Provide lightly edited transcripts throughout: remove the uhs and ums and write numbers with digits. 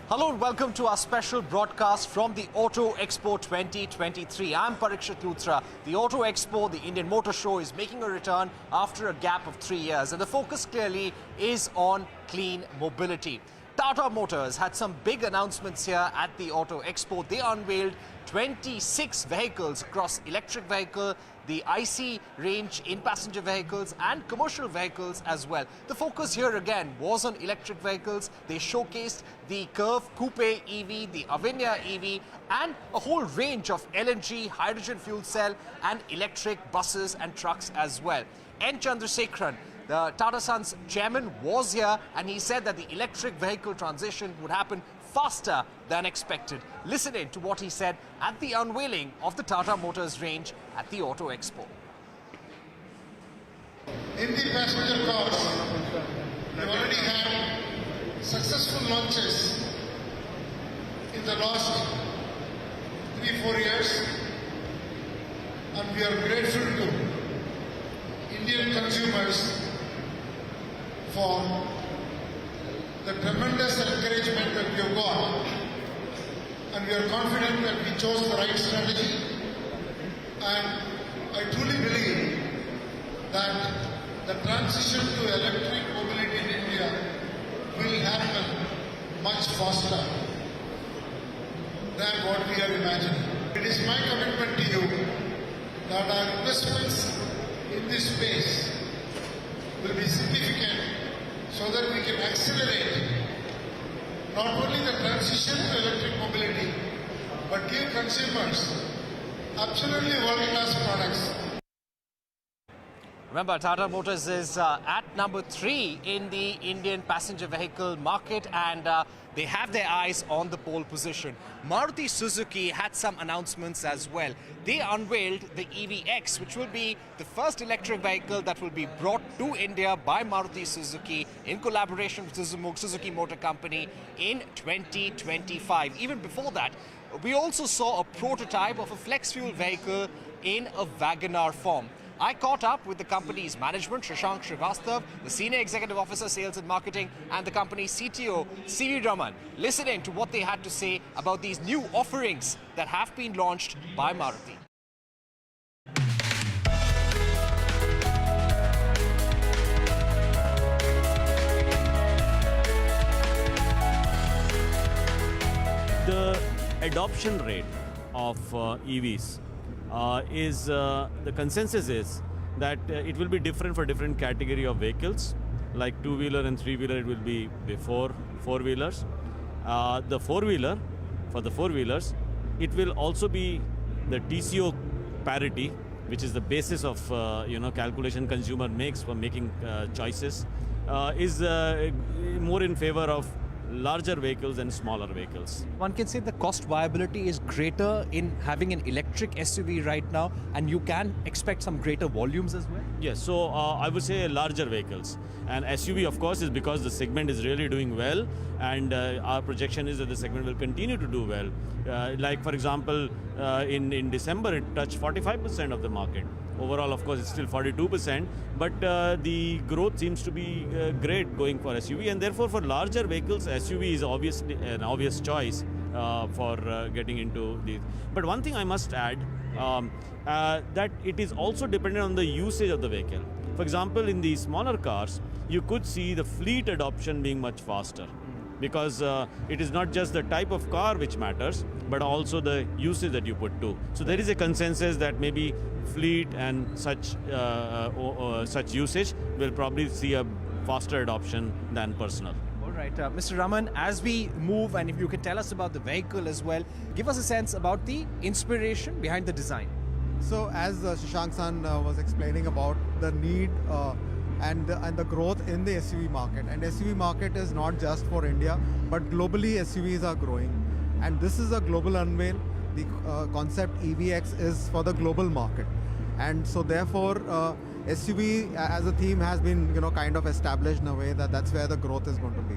Hello and welcome to our special broadcast from the Auto Expo 2023. I'm Parikshit Luthra. The Auto Expo, the Indian Motor Show, is making a return after a gap of 3 years, and the focus clearly is on clean mobility. Tata Motors had some big announcements here at the Auto Expo. They unveiled 26 vehicles across electric vehicle, the IC range in passenger vehicles and commercial vehicles as well. The focus here again was on electric vehicles. They showcased the Curve Coupe EV, the Avinya EV and a whole range of LNG, hydrogen fuel cell and electric buses and trucks as well. N. Chandrasekaran, the Tata Sons chairman, was here and he said that the electric vehicle transition would happen faster than expected. Listen in to what he said at the unveiling of the Tata Motors range at the Auto Expo. In the passenger cars, we already had successful launches in the last 3-4 years, and we are grateful to Indian consumers for the tremendous encouragement that we have got, and we are confident that we chose the right strategy, and I truly believe that the transition to electric mobility in India will happen much faster than what we are imagining. It is my commitment to you that our investments in this space will be significant so that we can accelerate not only the transition to electric mobility, but give consumers absolutely world-class products. Remember, Tata Motors is at number 3 in the Indian passenger vehicle market, and they have their eyes on the pole position. Maruti Suzuki had some announcements as well. They unveiled the EVX, which will be the first electric vehicle that will be brought to India by Maruti Suzuki in collaboration with Suzuki Motor Company in 2025. Even before that, we also saw a prototype of a flex fuel vehicle in a WagonR form. I caught up with the company's management, Shashank Srivastav, the Senior Executive Officer, Sales and Marketing, and the company's CTO, C.V. Raman. Listen in to what they had to say about these new offerings that have been launched by Maruti. The adoption rate of EVs the consensus is that it will be different for different category of vehicles. Like two-wheeler and three-wheeler, it will be before four-wheelers. The four-wheeler, for the four-wheelers, it will also be the TCO parity, which is the basis of calculation consumer makes for making choices, is more in favor of larger vehicles and smaller vehicles. One can say the cost viability is greater in having an electric SUV right now, and you can expect some greater volumes as well? Yes, so I would say larger vehicles. And SUV, of course, is because the segment is really doing well, and our projection is that the segment will continue to do well. Like, for example, in December, it touched 45% of the market. Overall, of course, it's still 42%, but the growth seems to be great going for SUV, and therefore for larger vehicles, SUV is obviously an obvious choice for getting into these. But one thing I must add, that it is also dependent on the usage of the vehicle. For example, in the smaller cars, you could see the fleet adoption being much faster, because it is not just the type of car which matters, but also the usage that you put to. So there is a consensus that maybe fleet and such usage will probably see a faster adoption than personal. All right, Mr. Raman, as we move, and if you could tell us about the vehicle as well, give us a sense about the inspiration behind the design. So as Shashank-san was explaining about the need and the growth in the SUV market. And SUV market is not just for India, but globally SUVs are growing. And this is a global unveil. The concept EVX is for the global market. And so therefore, SUV as a theme has been kind of established in a way that that's where the growth is going to be.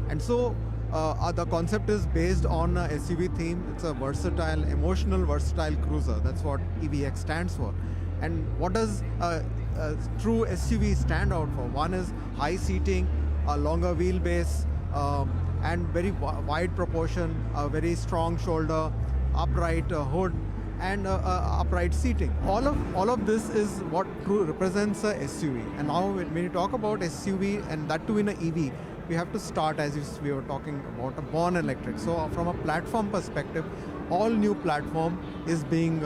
And so the concept is based on a SUV theme. It's a versatile, emotional, versatile cruiser. That's what EVX stands for. And what does true SUV stand out for? One is high seating, a longer wheelbase, and very wide proportion, a very strong shoulder, upright hood, and upright seating. All of this is what represents a SUV. And now when you talk about SUV, and that too in an EV, we have to start, as we were talking about, a born electric. So from a platform perspective, all new platform is being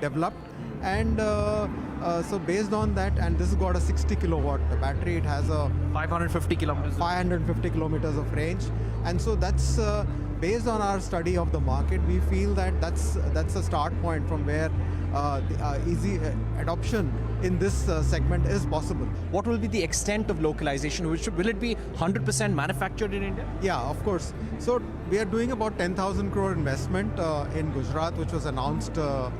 developed, and so based on that, and this has got a 60 kilowatt battery. It has a 550 kilometers. 550 kilometers of range, and so that's based on our study of the market. We feel that that's a start point from where the easy adoption in this segment is possible. What will be the extent of localization? Will it be 100% manufactured in India? Yeah, of course. So we are doing about 10,000 crore investment in Gujarat, which was announced a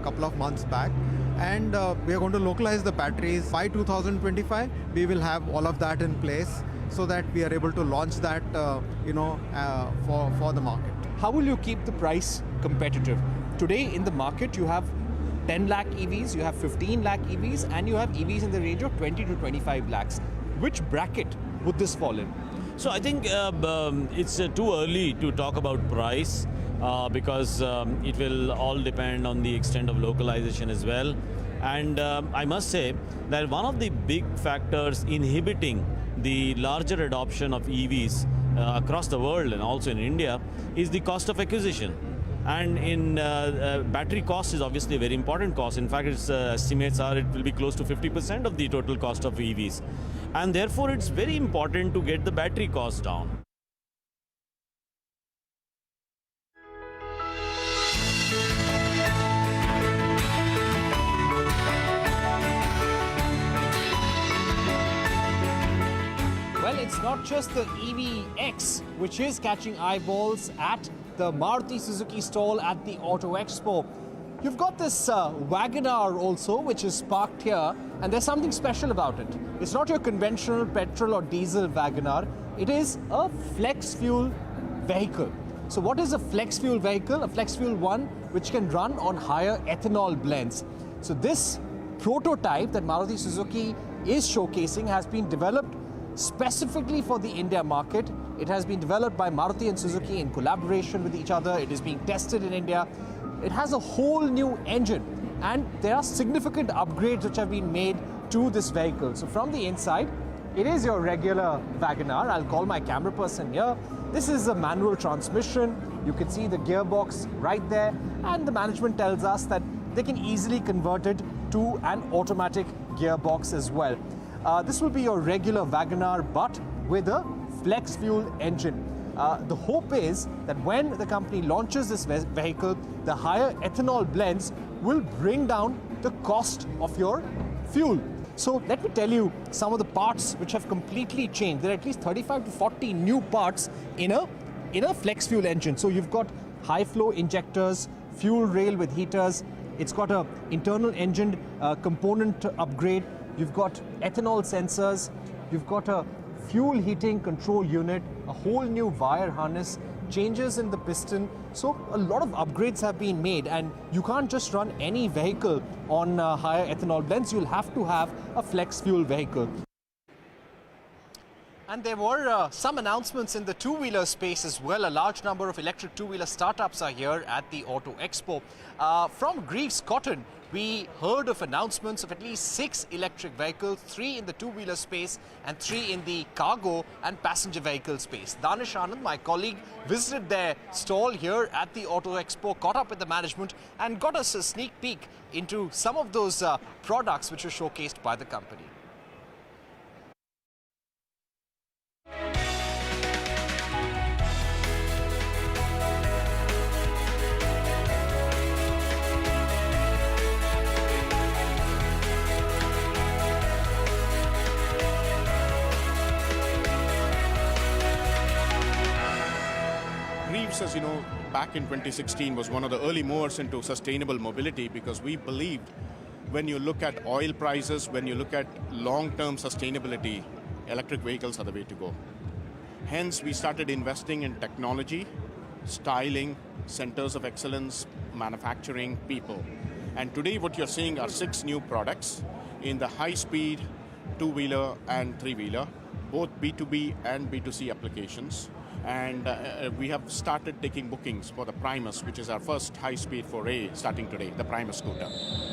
couple of months back. And we are going to localize the batteries. By 2025, we will have all of that in place so that we are able to launch that for the market. How will you keep the price competitive? Today in the market, you have 10 lakh EVs, you have 15 lakh EVs, and you have EVs in the range of 20 to 25 lakhs. Which bracket would this fall in? So I think it's too early to talk about price because it will all depend on the extent of localization as well. And I must say that one of the big factors inhibiting the larger adoption of EVs across the world and also in India is the cost of acquisition. And in battery cost is obviously a very important cost. In fact, its estimates are it will be close to 50% of the total cost of EVs. And therefore, it's very important to get the battery cost down. Well, it's not just the EV-X which is catching eyeballs at the Maruti Suzuki stall at the Auto Expo. You've got this WagonR also, which is parked here, and there's something special about it. It's not your conventional petrol or diesel WagonR. It is a flex fuel vehicle. So what is a flex fuel vehicle? A flex fuel one which can run on higher ethanol blends. So this prototype that Maruti Suzuki is showcasing has been developed specifically for the India market. It has been developed by Maruti and Suzuki in collaboration with each other. It is being tested in India. It has a whole new engine, and there are significant upgrades which have been made to this vehicle. So from the inside, it is your regular WagonR. I'll call my camera person here. This is a manual transmission. You can see the gearbox right there, and the management tells us that they can easily convert it to an automatic gearbox as well. This will be your regular WagonR, but with a flex fuel engine. The hope is that when the company launches this vehicle, the higher ethanol blends will bring down the cost of your fuel. So let me tell you some of the parts which have completely changed. There are at least 35 to 40 new parts in a flex fuel engine. So you've got high flow injectors, fuel rail with heaters. It's got an internal engine component upgrade. You've got ethanol sensors. You've got a fuel heating control unit, a whole new wire harness, changes in the piston. So a lot of upgrades have been made, and you can't just run any vehicle on higher ethanol blends. You'll have to have a flex fuel vehicle. And there were some announcements in the two-wheeler space as well. A large number of electric two-wheeler startups are here at the Auto Expo. From Greaves Cotton, we heard of announcements of at least 6 electric vehicles, 3 in the two-wheeler space and 3 in the cargo and passenger vehicle space. Danish Anand, my colleague, visited their stall here at the Auto Expo, caught up with the management and got us a sneak peek into some of those products which were showcased by the company. As you know, back in 2016 was one of the early movers into sustainable mobility, because we believed when you look at oil prices, when you look at long-term sustainability, electric vehicles are the way to go. Hence, we started investing in technology, styling, centers of excellence, manufacturing, people. And today what you're seeing are 6 new products in the high-speed two-wheeler and three-wheeler, both B2B and B2C applications. And we have started taking bookings for the Primus, which is our first high-speed foray starting today, the Primus scooter.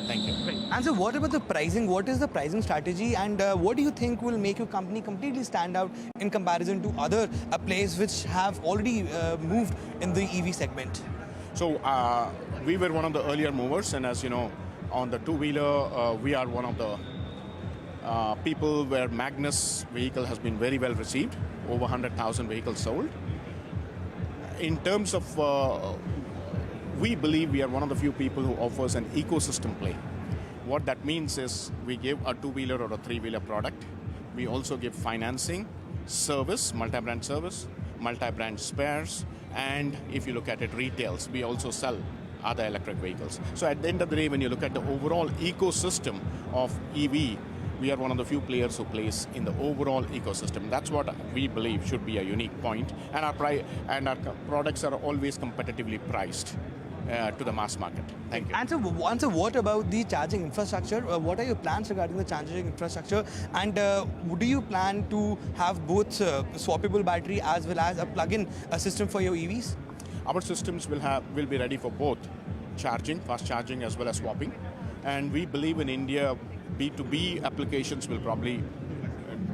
Thank you. And so what about the pricing? What is the pricing strategy, and what do you think will make your company completely stand out in comparison to other players which have already moved in the EV segment? So we were one of the earlier movers, and as you know, on the two-wheeler, we are one of the people where Magnus vehicle has been very well received, over 100,000 vehicles sold. In terms of, we believe we are one of the few people who offers an ecosystem play. What that means is we give a two-wheeler or a three-wheeler product. We also give financing, service, multi-brand service, multi-brand spares, and if you look at it, retails. We also sell other electric vehicles. So at the end of the day, when you look at the overall ecosystem of EV, we are one of the few players who plays in the overall ecosystem. That's what we believe should be a unique point. And our products are always competitively priced to the mass market. Thank you. And so what about the charging infrastructure? What are your plans regarding the charging infrastructure? And do you plan to have both swappable battery as well as a plug-in system for your EVs? Our systems will be ready for both charging, fast charging, as well as swapping. And we believe in India, B2B applications will probably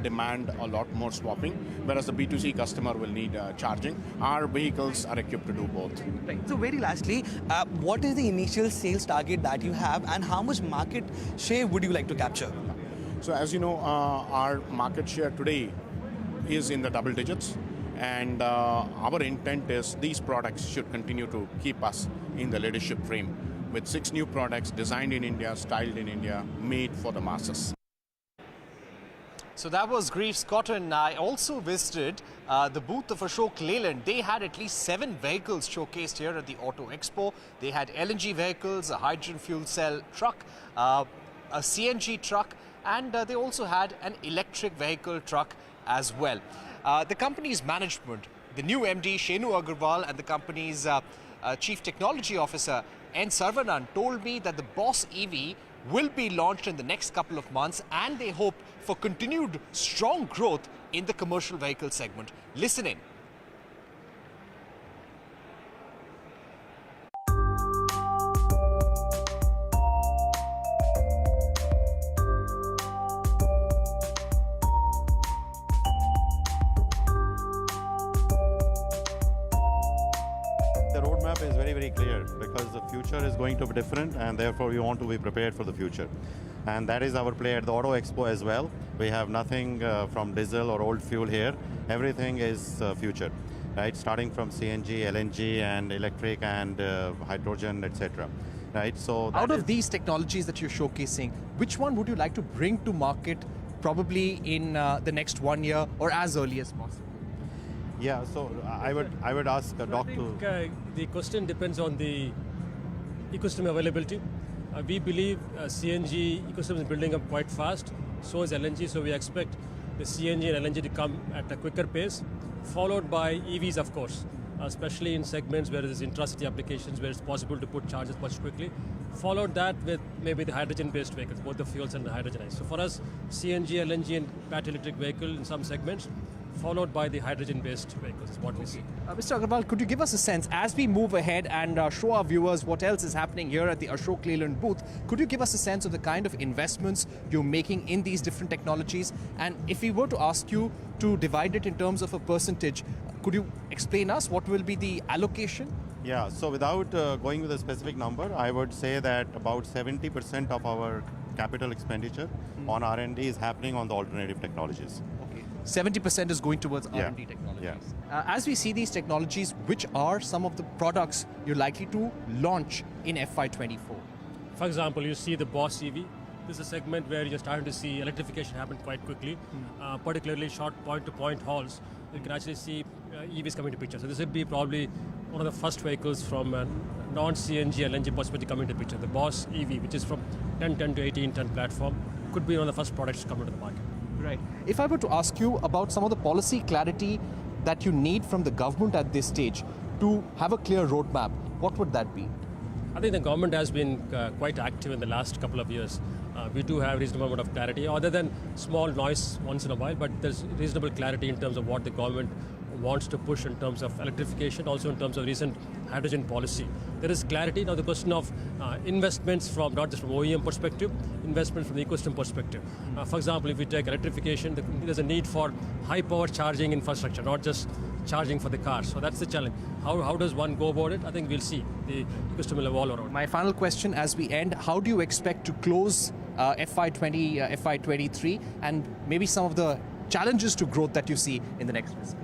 demand a lot more swapping, whereas the B2C customer will need charging. Our vehicles are equipped to do both. Right. So very lastly, what is the initial sales target that you have, and how much market share would you like to capture? So as you know, our market share today is in the double digits, and our intent is these products should continue to keep us in the leadership frame with 6 new products designed in India, styled in India, made for the masses. So that was Greaves Cotton. I also visited the booth of Ashok Leyland. They had at least 7 vehicles showcased here at the Auto Expo. They had LNG vehicles, a hydrogen fuel cell truck, a CNG truck, and they also had an electric vehicle truck as well. The company's management, the new MD Shenu Agarwal and the company's Chief Technology Officer N. Sarvanan told me that the Boss EV will be launched in the next couple of months, and they hope for continued strong growth in the commercial vehicle segment. Listen in. The roadmap is very, very clear because the future is going to be different, and therefore we want to be prepared for the future. And that is our play at the Auto Expo as well. We have nothing from diesel or old fuel here. Everything is future, right? Starting from CNG, LNG, and electric, and hydrogen, etc. Right? So out of these technologies that you're showcasing, which one would you like to bring to market probably in the next 1 year or as early as possible? Yeah, so I would ask Doc to... The question depends on the ecosystem availability. We believe CNG ecosystem is building up quite fast, so is LNG, so we expect the CNG and LNG to come at a quicker pace, followed by EVs, of course, especially in segments where there's intracity applications where it's possible to put charges much quickly, followed that with maybe the hydrogen-based vehicles, both the fuels and the hydrogenized. So for us, CNG, LNG and battery electric vehicle in some segments, followed by the hydrogen-based vehicles, is what we see. Mr. Agarwal, could you give us a sense, as we move ahead and show our viewers what else is happening here at the Ashok Leyland booth, could you give us a sense of the kind of investments you're making in these different technologies? And if we were to ask you to divide it in terms of a percentage, could you explain us what will be the allocation? Yeah, so without going with a specific number, I would say that about 70% of our capital expenditure on R&D is happening on the alternative technologies. 70% is going towards R&D technologies. Yeah. As we see these technologies, which are some of the products you're likely to launch in FY24? For example, you see the Boss EV. This is a segment where you're starting to see electrification happen quite quickly, particularly short point-to-point hauls. You can actually see EVs coming to picture. So this would be probably one of the first vehicles from a non-CNG LNG possibility coming to picture. The Boss EV, which is from 10-ton to 18-ton platform, could be one of the first products to come into the market. Right. If I were to ask you about some of the policy clarity that you need from the government at this stage to have a clear roadmap, what would that be? I think the government has been quite active in the last couple of years. We do have reasonable amount of clarity, other than small noise once in a while, but there's reasonable clarity in terms of what the government wants to push in terms of electrification, also in terms of recent hydrogen policy. There is clarity. Now the question of investments from not just from OEM perspective, investment from the ecosystem perspective. For example, if we take electrification, there's a need for high power charging infrastructure, not just charging for the cars. So that's the challenge. How does one go about it? I think we'll see. The ecosystem will evolve around. My final question as we end, how do you expect to close FY20, FY23 and maybe some of the challenges to growth that you see in the next fiscal?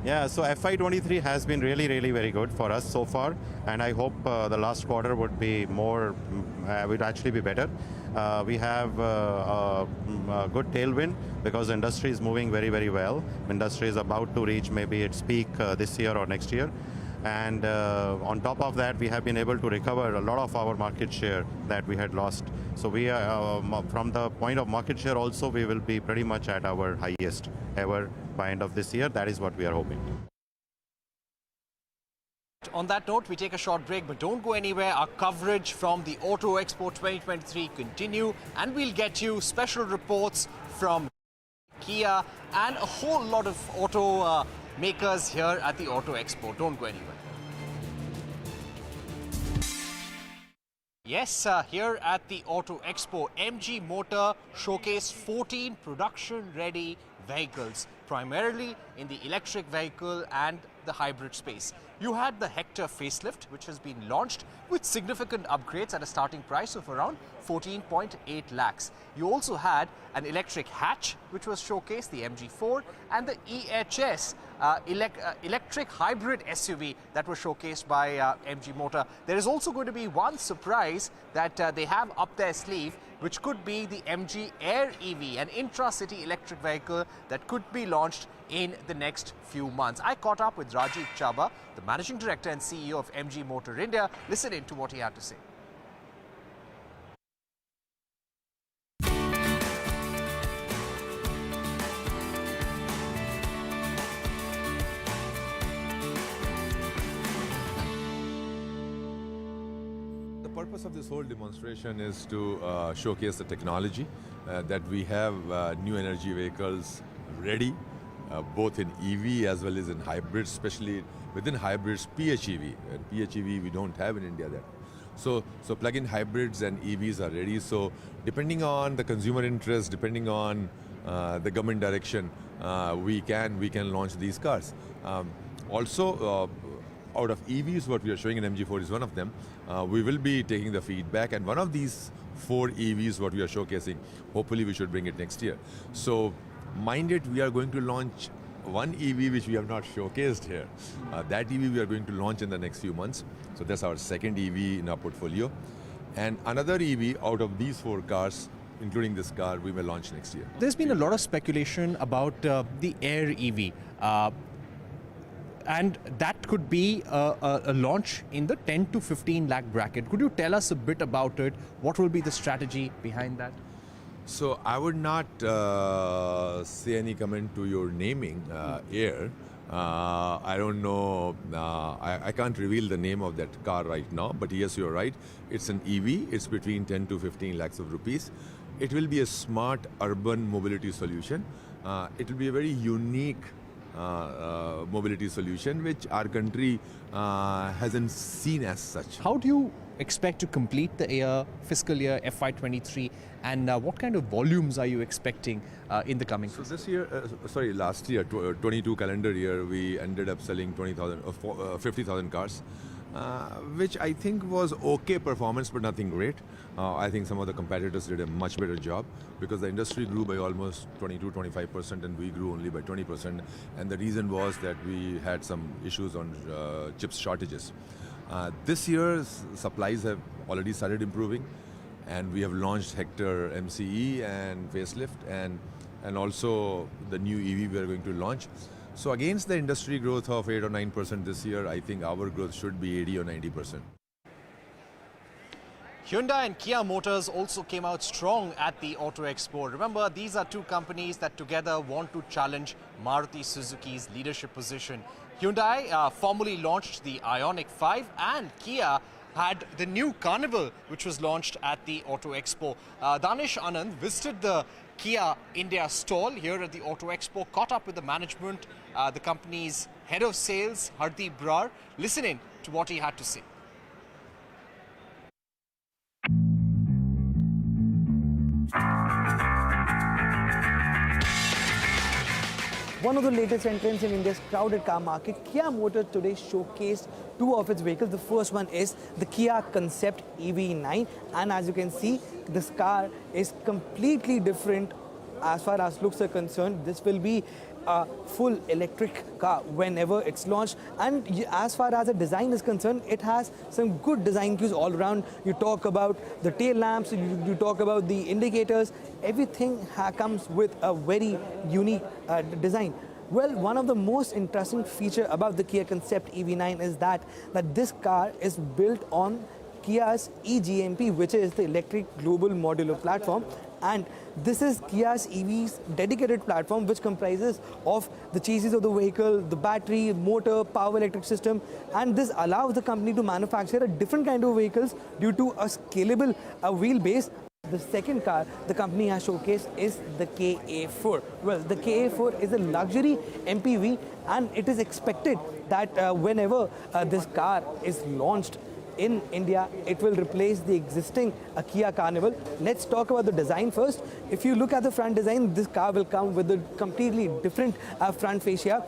Yeah, so FY23 has been really, really very good for us so far, and I hope the last quarter would be more, would actually be better. We have a good tailwind because the industry is moving very, very well. Industry is about to reach maybe its peak this year or next year. And on top of that, we have been able to recover a lot of our market share that we had lost. So we are, from the point of market share also, we will be pretty much at our highest ever by end of this year. That is what we are hoping. On that note, we take a short break, but don't go anywhere. Our coverage from the Auto Expo 2023 continue, and we'll get you special reports from Kia and a whole lot of auto makers here at the Auto Expo. Don't go anywhere. Yes, here at the Auto Expo, MG Motor showcased 14 production-ready vehicles, primarily in the electric vehicle and the hybrid space. You had the Hector facelift, which has been launched with significant upgrades at a starting price of around 14.8 lakhs. You also had an electric hatch, which was showcased, the MG4, and the EHS electric hybrid SUV that was showcased by MG Motor. There is also going to be one surprise that they have up their sleeve, which could be the MG Air EV, an intra-city electric vehicle that could be launched in the next few months. I caught up with Rajiv Chaba, the Managing Director and CEO of MG Motor India. Listen in to what he had to say. The purpose of this whole demonstration is to showcase the technology that we have new energy vehicles ready, both in EV as well as in hybrids, especially within hybrids, PHEV. And PHEV we don't have in India there. So plug-in hybrids and EVs are ready. So depending on the consumer interest, depending on the government direction, we can launch these cars. Also, out of EVs, what we are showing in MG4 is one of them. We will be taking the feedback, and one of these 4 EVs, what we are showcasing, hopefully we should bring it next year. So, mind it, we are going to launch one EV which we have not showcased here. That EV we are going to launch in the next few months. So that's our second EV in our portfolio. And another EV out of these 4 cars, including this car, we will launch next year. There's been a lot of speculation about the Air EV. And that could be a launch in the 10 to 15 lakh bracket. Could you tell us a bit about it? What will be the strategy behind that? So I would not say any comment to your naming, Air. I don't know, I can't reveal the name of that car right now, but yes, you're right. It's an EV, it's between 10 to 15 lakhs of rupees. It will be a smart urban mobility solution. It will be a very unique mobility solution which our country hasn't seen as such. How do you expect to complete the fiscal year FY23, and what kind of volumes are you expecting in the coming So this year, last year, 22 calendar year, we ended up selling 50,000 cars, which I think was okay performance, but nothing great. I think some of the competitors did a much better job because the industry grew by almost 22-25% and we grew only by 20%. And the reason was that we had some issues on chips shortages. This year's supplies have already started improving, and we have launched Hector MCE and facelift, and also the new EV we are going to launch. So against the industry growth of 8 or 9% this year, I think our growth should be 80 or 90%. Hyundai and Kia Motors also came out strong at the Auto Expo. Remember, these are two companies that together want to challenge Maruti Suzuki's leadership position. Hyundai formally launched the Ioniq 5, and Kia had the new Carnival, which was launched at the Auto Expo. Danish Anand visited the Kia India stall here at the Auto Expo, caught up with the management, the company's head of sales, Hardeep Brar. Listen in to what he had to say. One of the latest entrants in India's crowded car market, Kia Motors today showcased two of its vehicles. The first one is the Kia Concept EV9, and as you can see, this car is completely different as far as looks are concerned. This will be a full electric car whenever it's launched, and as far as the design is concerned, it has some good design cues all around. You talk about the tail lamps, you talk about the indicators, everything comes with a very unique design. Well, one of the most interesting feature about the Kia Concept EV9 is that this car is built on Kia's eGMP, which is the Electric Global Modular Platform, and this is Kia's EV's dedicated platform, which comprises of the chassis of the vehicle, the battery, motor, power electric system, and this allows the company to manufacture a different kind of vehicles due to a scalable wheelbase. The second car the company has showcased is the KA4. Well, the KA4 is a luxury MPV, and it is expected that whenever this car is launched in India, it will replace the existing Kia Carnival. Let's talk about the design first. If you look at the front design, this car will come with a completely different front fascia.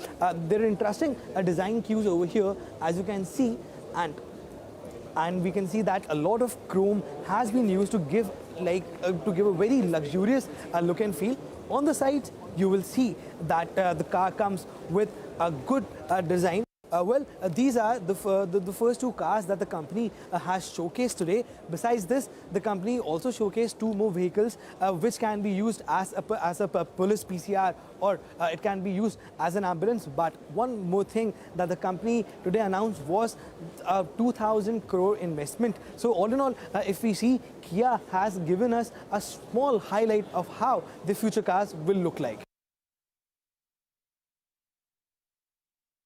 There are interesting design cues over here, as you can see, and we can see that a lot of chrome has been used to give a very luxurious look and feel. On the sides, you will see that the car comes with a good design. These are the first two cars that the company has showcased today. Besides this, the company also showcased two more vehicles which can be used as a police PCR, or it can be used as an ambulance. But one more thing that the company today announced was a 2,000 crore investment. So all in all, if we see, Kia has given us a small highlight of how the future cars will look like.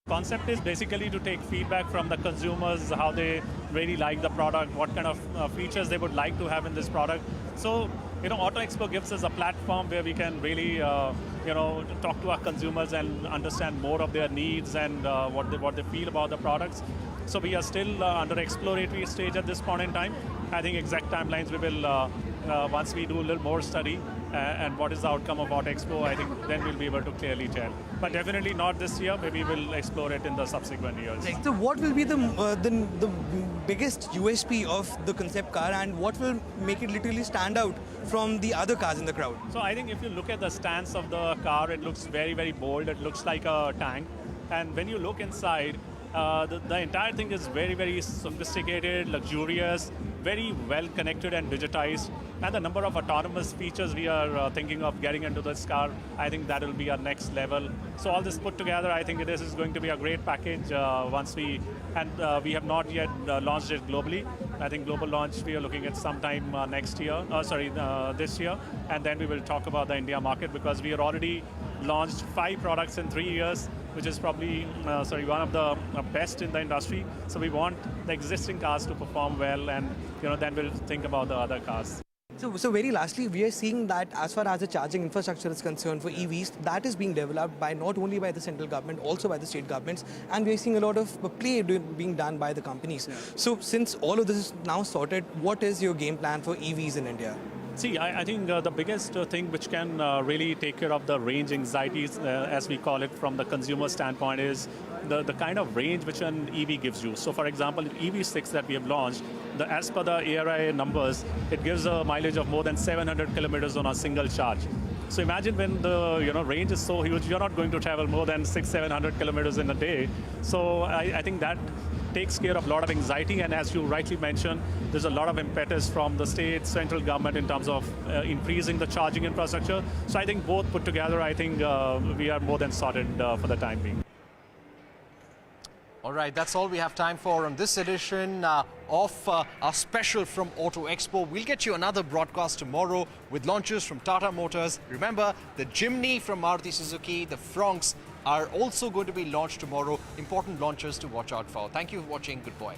Concept is basically to take feedback from the consumers, how they really like the product, what kind of features they would like to have in this product. So, Auto Expo gives us a platform where we can really, talk to our consumers and understand more of their needs and what they feel about the products. So we are still under exploratory stage at this point in time. I think exact timelines we will, once we do a little more study and what is the outcome of Auto Expo, I think then we'll be able to clearly tell. But definitely not this year, maybe we'll explore it in the subsequent years. Right. So what will be the biggest USP of the concept car, and what will make it literally stand out from the other cars in the crowd? So I think if you look at the stance of the car, it looks very, very bold. It looks like a tank. And when you look inside, the entire thing is very, very sophisticated, luxurious, very well connected and digitized. And the number of autonomous features we are thinking of getting into this car, I think that will be our next level. So all this put together, I think this is going to be a great package we have not yet launched it globally. I think global launch we are looking at sometime this year. And then we will talk about the India market, because we are already launched 5 products in 3 years, which is probably one of the best in the industry. So we want the existing cars to perform well, and then we'll think about the other cars. So very lastly, we are seeing that as far as the charging infrastructure is concerned for EVs, that is being developed by not only by the central government, also by the state governments, and we are seeing a lot of play being done by the companies. Yeah. So since all of this is now sorted, what is your game plan for EVs in India? See, I think the biggest thing which can really take care of the range anxieties, as we call it from the consumer standpoint, is the kind of range which an EV gives you. So for example, EV6 that we have launched, as per the ARI numbers, it gives a mileage of more than 700 kilometers on a single charge. So imagine when the range is so huge, you're not going to travel more than 600-700 kilometers in a day. So I think that takes care of a lot of anxiety, and as you rightly mentioned, there's a lot of impetus from the state, central government in terms of increasing the charging infrastructure. So I think both put together, I think we are more than sorted for the time being. All right, that's all we have time for on this edition of our special from Auto Expo. We'll get you another broadcast tomorrow with launches from Tata Motors. Remember, the Jimny from Maruti Suzuki, the Fronx are also going to be launched tomorrow. Important launches to watch out for. Thank you for watching. Good boy.